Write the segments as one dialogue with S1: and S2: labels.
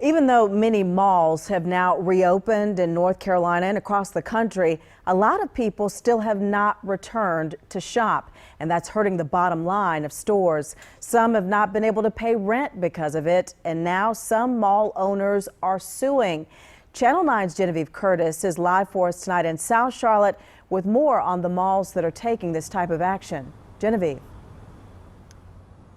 S1: Even though many malls have now reopened in North Carolina and across the country, a lot of people still have not returned to shop, and that's hurting the bottom line of stores. Some have not been able to pay rent because of it, and now some mall owners are suing. Channel 9's Genevieve Curtis is live for us tonight in South Charlotte with more on the malls that are taking this type of action. Genevieve.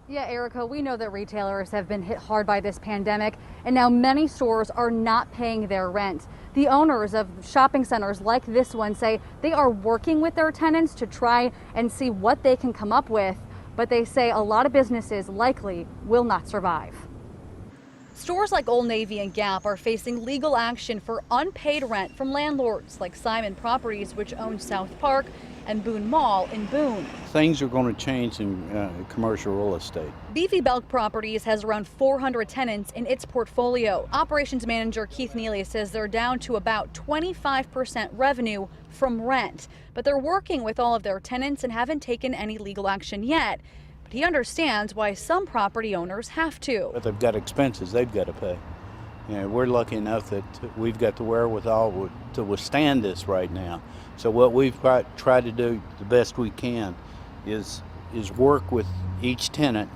S2: Yeah, Erica, we know that retailers have been hit hard by this pandemic, and now many stores are not paying their rent. The owners of shopping centers like this one say they are working with their tenants to try and see what they can come up with, but they say a lot of businesses likely will not survive. Stores like Old Navy and Gap are facing legal action for unpaid rent from landlords like Simon Properties, which owns South Park, and Boone Mall in Boone.
S3: Things are going to change in commercial real estate.
S2: Beefy Belk Properties has around 400 tenants in its portfolio. Operations manager Keith Neely says they're down to about 25% revenue from rent, but they're working with all of their tenants and haven't taken any legal action yet. But he understands why some property owners have to.
S3: But they've got expenses they've got to pay. You know, we're lucky enough that we've got the wherewithal to withstand this right now. So what we've tried to do the best we can is work with each tenant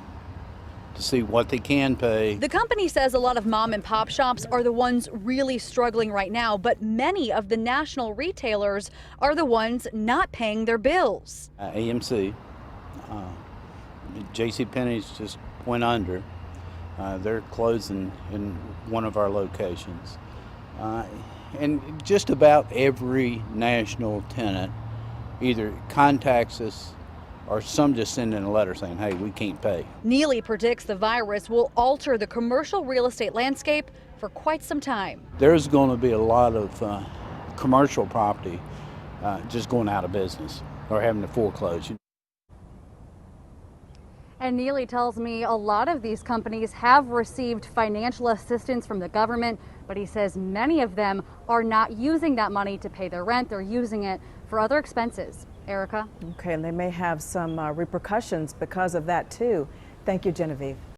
S3: to see what they can pay.
S2: The company says a lot of mom and pop shops are the ones really struggling right now, but many of the national retailers are the ones not paying their bills.
S3: AMC, JCPenney's just went under. They're closing in one of our locations. And just about every national tenant either contacts us or some just send in a letter saying, hey, we can't pay.
S2: Neely predicts the virus will alter the commercial real estate landscape for quite some time.
S3: There's going to be a lot of commercial property just going out of business or having to foreclose.
S2: And Neely tells me a lot of these companies have received financial assistance from the government, but he says many of them are not using that money to pay their rent. They're using it for other expenses. Erica?
S1: Okay, and they may have some repercussions because of that too. Thank you, Genevieve.